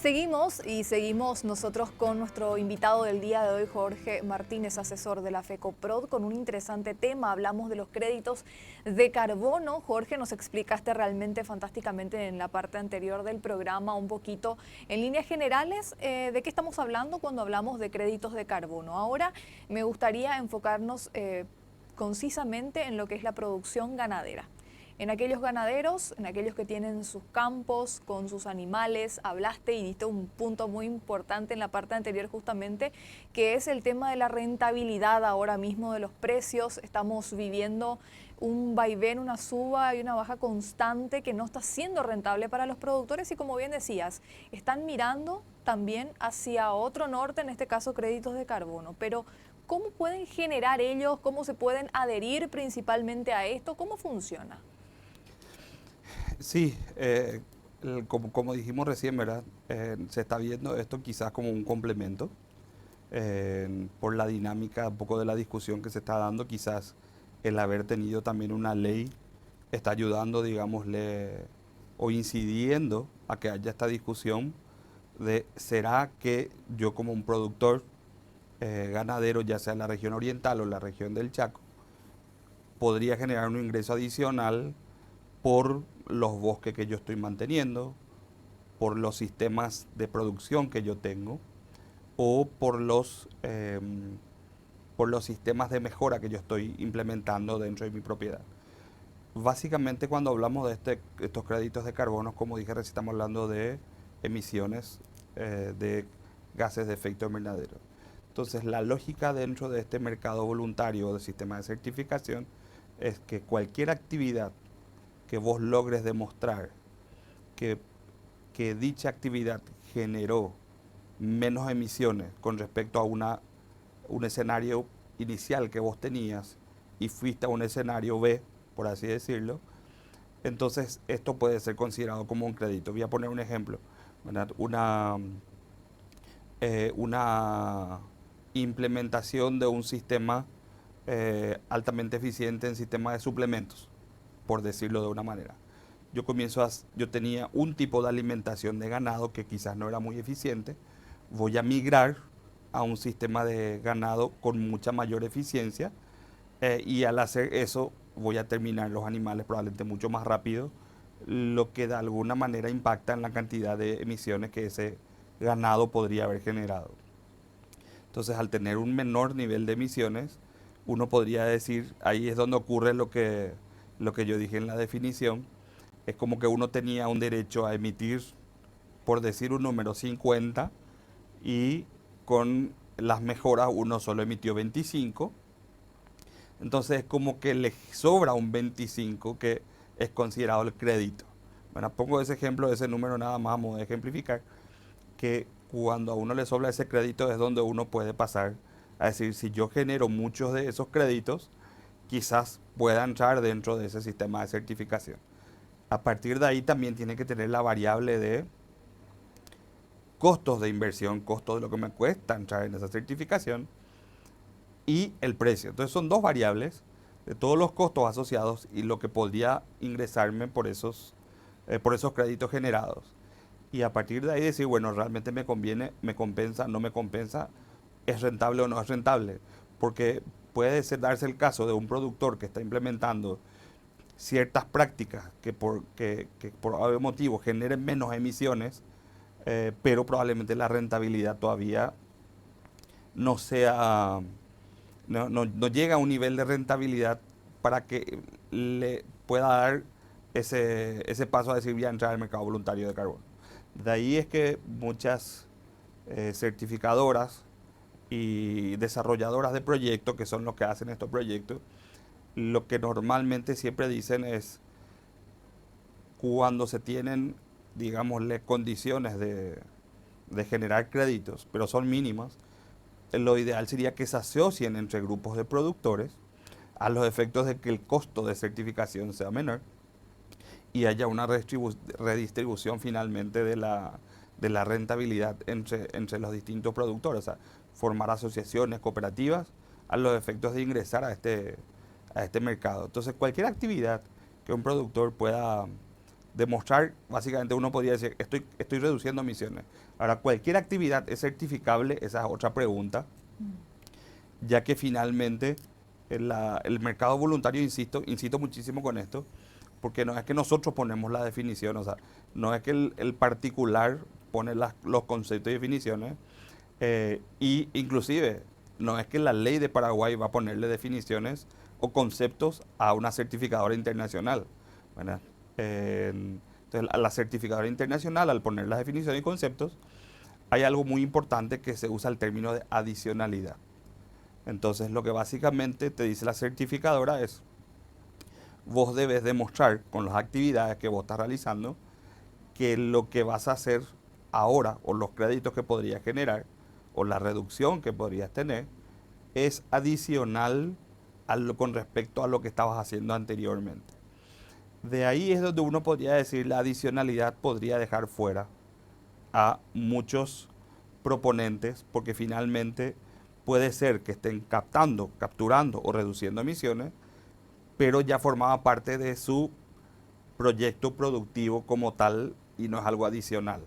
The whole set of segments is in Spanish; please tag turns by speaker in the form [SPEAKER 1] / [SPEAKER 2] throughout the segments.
[SPEAKER 1] Seguimos nosotros con nuestro invitado del día de hoy, Jorge Martínez, asesor de la FECOPROD, con un interesante tema. Hablamos de los créditos de carbono. Jorge, nos explicaste realmente fantásticamente en la parte anterior del programa un poquito en líneas generales de qué estamos hablando cuando hablamos de créditos de carbono. Ahora me gustaría enfocarnos concisamente en lo que es la producción ganadera. En aquellos ganaderos, en aquellos que tienen sus campos con sus animales, hablaste y diste un punto muy importante en la parte anterior justamente, que es el tema de la rentabilidad ahora mismo de los precios. Estamos viviendo un vaivén, una suba y una baja constante que no está siendo rentable para los productores y, como bien decías, están mirando también hacia otro norte, en este caso créditos de carbono. Pero ¿cómo pueden generar ellos? ¿Cómo se pueden adherir principalmente a esto? ¿Cómo funciona?
[SPEAKER 2] Sí, como dijimos recién, ¿verdad? Se está viendo esto quizás como un complemento por la dinámica, un poco de la discusión que se está dando, quizás el haber tenido también una ley está ayudando, digámosle, o incidiendo a que haya esta discusión de ¿será que yo como un productor ganadero, ya sea en la región oriental o en la región del Chaco, podría generar un ingreso adicional por los bosques que yo estoy manteniendo, por los sistemas de producción que yo tengo o por los sistemas de mejora que yo estoy implementando dentro de mi propiedad? Básicamente cuando hablamos de estos créditos de carbono, como dije, recién estamos hablando de emisiones de gases de efecto invernadero. Entonces la lógica dentro de este mercado voluntario de sistema de certificación es que cualquier actividad que vos logres demostrar que, que dicha actividad generó menos emisiones con respecto a un escenario inicial que vos tenías y fuiste a un escenario B, por así decirlo, entonces esto puede ser considerado como un crédito. Voy a poner un ejemplo, ¿verdad? Una implementación de un sistema altamente eficiente en sistema de suplementos, por decirlo de una manera. Yo tenía un tipo de alimentación de ganado que quizás no era muy eficiente, voy a migrar a un sistema de ganado con mucha mayor eficiencia y al hacer eso voy a terminar los animales probablemente mucho más rápido, lo que de alguna manera impacta en la cantidad de emisiones que ese ganado podría haber generado. Entonces, al tener un menor nivel de emisiones, uno podría decir, ahí es donde ocurre lo que yo dije en la definición, es como que uno tenía un derecho a emitir, por decir un número, 50 y con las mejoras uno solo emitió 25. Entonces es como que le sobra un 25 que es considerado el crédito. Bueno, pongo ese ejemplo, ese número nada más, vamos a ejemplificar, que cuando a uno le sobra ese crédito es donde uno puede pasar a decir, si yo genero muchos de esos créditos, quizás pueda entrar dentro de ese sistema de certificación. A partir de ahí también tiene que tener la variable de costos de inversión, costos de lo que me cuesta entrar en esa certificación y el precio. Entonces son dos variables de todos los costos asociados y lo que podría ingresarme por esos créditos generados. Y a partir de ahí decir, bueno, realmente me conviene, me compensa, no me compensa, es rentable o no es rentable. Porque puede darse el caso de un productor que está implementando ciertas prácticas que por algún motivo generen menos emisiones, pero probablemente la rentabilidad todavía no sea, no llega a un nivel de rentabilidad para que le pueda dar ese paso a decir voy a entrar al mercado voluntario de carbono. De ahí es que muchas certificadoras y desarrolladoras de proyectos, que son los que hacen estos proyectos, lo que normalmente siempre dicen es cuando se tienen, digámosle, condiciones de generar créditos, pero son mínimas, lo ideal sería que se asocien entre grupos de productores a los efectos de que el costo de certificación sea menor y haya una redistribución finalmente de la rentabilidad entre los distintos productores, o sea, formar asociaciones, cooperativas, a los efectos de ingresar a este mercado. Entonces, cualquier actividad que un productor Demostrar, básicamente uno podría decir, estoy reduciendo emisiones. Ahora, ¿cualquier actividad es certificable? Esa es otra pregunta, ya que finalmente el mercado voluntario, insisto muchísimo con esto, porque no es que nosotros ponemos la definición, o sea, no es que el particular pone los conceptos y definiciones, y inclusive no es que la ley de Paraguay va a ponerle definiciones o conceptos a una certificadora internacional, ¿verdad? Entonces, a la certificadora internacional, al poner las definiciones y conceptos, hay algo muy importante que se usa el término de adicionalidad. Entonces, lo que básicamente te dice la certificadora es, vos debes demostrar con las actividades que vos estás realizando que lo que vas a hacer ahora o los créditos que podrías generar o la reducción que podrías tener es adicional con respecto a lo que estabas haciendo anteriormente. De ahí es donde uno podría decir la adicionalidad podría dejar fuera a muchos proponentes porque finalmente puede ser que estén capturando o reduciendo emisiones, pero ya formaba parte de su proyecto productivo como tal y no es algo adicional.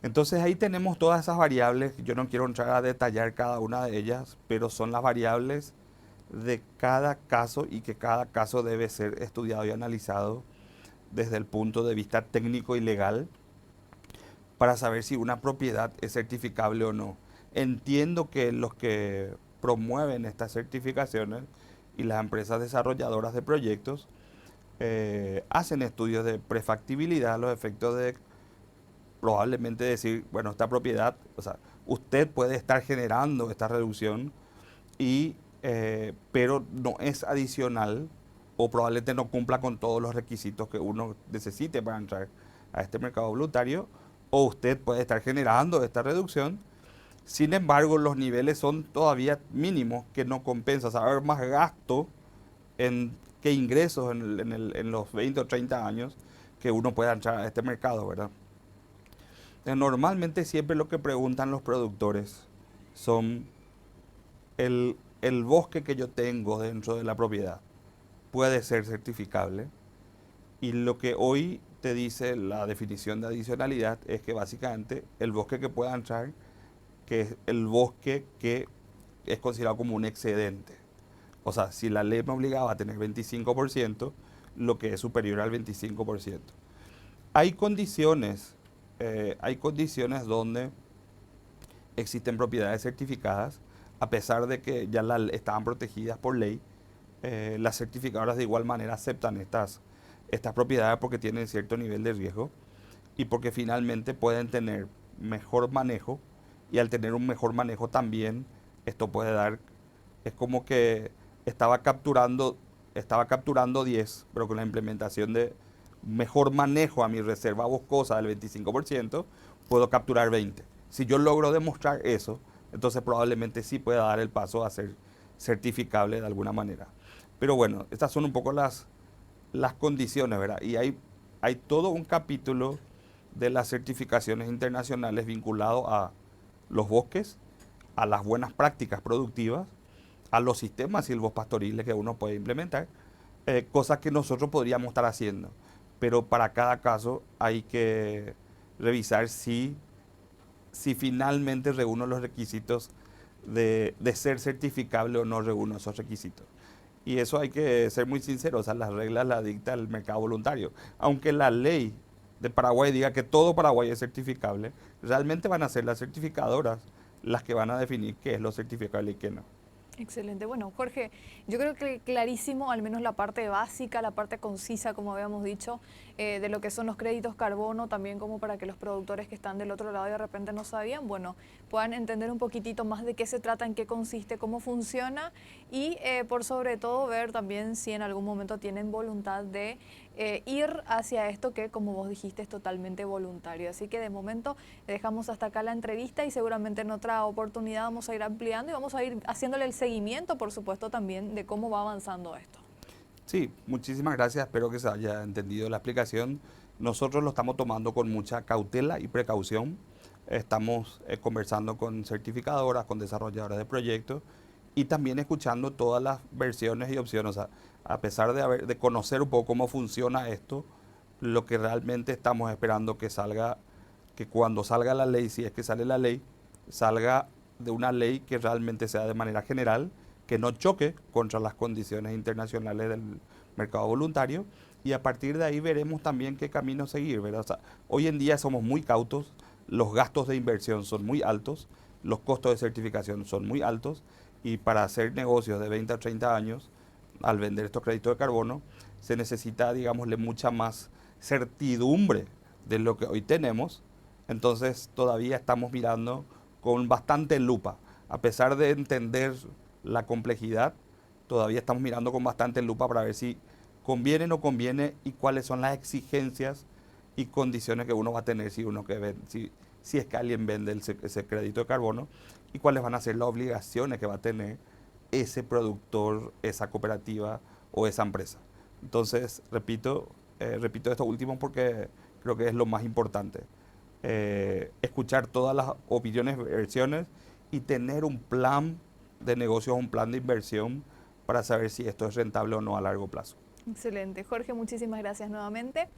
[SPEAKER 2] Entonces ahí tenemos todas esas variables, yo no quiero entrar a detallar cada una de ellas, pero son las variables de cada caso y que cada caso debe ser estudiado y analizado desde el punto de vista técnico y legal para saber si una propiedad es certificable o no. Entiendo que los que promueven estas certificaciones y las empresas desarrolladoras de proyectos hacen estudios de prefactibilidad a los efectos de probablemente decir, bueno, esta propiedad, o sea, usted puede estar generando esta reducción, pero no es adicional o probablemente no cumpla con todos los requisitos que uno necesite para entrar a este mercado voluntario, o usted puede estar generando esta reducción. Sin embargo, los niveles son todavía mínimos que no compensa, o sea, haber más gasto que ingresos en los 20 o 30 años que uno pueda entrar a este mercado, ¿verdad? Normalmente siempre lo que preguntan los productores son el bosque que yo tengo dentro de la propiedad puede ser certificable, y lo que hoy te dice la definición de adicionalidad es que básicamente el bosque que pueda entrar, que es el bosque que es considerado como un excedente. O sea, si la ley me obligaba a tener 25%, lo que es superior al 25%. Hay condiciones donde existen propiedades certificadas, a pesar de que ya estaban protegidas por ley. Las certificadoras de igual manera aceptan estas propiedades porque tienen cierto nivel de riesgo y porque finalmente pueden tener mejor manejo, y al tener un mejor manejo también esto puede dar, es como que estaba capturando 10, pero con la implementación de mejor manejo a mi reserva boscosa del 25%, puedo capturar 20. Si yo logro demostrar eso, entonces probablemente sí pueda dar el paso a ser certificable de alguna manera. Pero bueno, estas son un poco las condiciones, ¿verdad? Y hay todo un capítulo de las certificaciones internacionales vinculado a los bosques, a las buenas prácticas productivas, a los sistemas silvopastoriles que uno puede implementar, cosas que nosotros podríamos estar haciendo. Pero para cada caso hay que revisar si finalmente reúno los requisitos de ser certificable o no reúno esos requisitos. Y eso hay que ser muy sincero, o sea, las reglas las dicta el mercado voluntario. Aunque la ley de Paraguay diga que todo Paraguay es certificable, realmente van a ser las certificadoras las que van a definir qué es lo certificable y qué no.
[SPEAKER 1] Excelente. Bueno, Jorge, yo creo que clarísimo, al menos la parte básica, la parte concisa, como habíamos dicho, de lo que son los créditos carbono, también como para que los productores que están del otro lado y de repente no sabían, bueno, puedan entender un poquitito más de qué se trata, en qué consiste, cómo funciona y por sobre todo ver también si en algún momento tienen voluntad de ir hacia esto que, como vos dijiste, es totalmente voluntario. Así que de momento dejamos hasta acá la entrevista y seguramente en otra oportunidad vamos a ir ampliando y vamos a ir haciéndole el seguimiento, por supuesto, también de cómo va avanzando esto.
[SPEAKER 2] Sí, muchísimas gracias, espero que se haya entendido la explicación. Nosotros lo estamos tomando con mucha cautela y precaución. Estamos conversando con certificadoras, con desarrolladoras de proyectos y también escuchando todas las versiones y opciones. O sea, a pesar de conocer un poco cómo funciona esto, Lo que realmente estamos esperando que salga, que cuando salga la ley, si es que sale la ley, salga de una ley que realmente sea de manera general, que no choque contra las condiciones internacionales del mercado voluntario, y a partir de ahí veremos también qué camino seguir, ¿verdad? O sea, hoy en día somos muy cautos, los gastos de inversión son muy altos, los costos de certificación son muy altos, y para hacer negocios de 20 a 30 años, al vender estos créditos de carbono, se necesita, digámosle, mucha más certidumbre de lo que hoy tenemos. Entonces todavía estamos mirando con bastante lupa. A pesar de entender la complejidad, todavía estamos mirando con bastante lupa para ver si conviene o no conviene y cuáles son las exigencias y condiciones que uno va a tener si uno que vende, si es que alguien vende ese crédito de carbono, y cuáles van a ser las obligaciones que va a tener ese productor, esa cooperativa o esa empresa. Entonces, repito esto último porque creo que es lo más importante. Escuchar todas las opiniones, versiones y tener un plan de negocios, un plan de inversión para saber si esto es rentable o no a largo plazo.
[SPEAKER 1] Excelente. Jorge, muchísimas gracias nuevamente.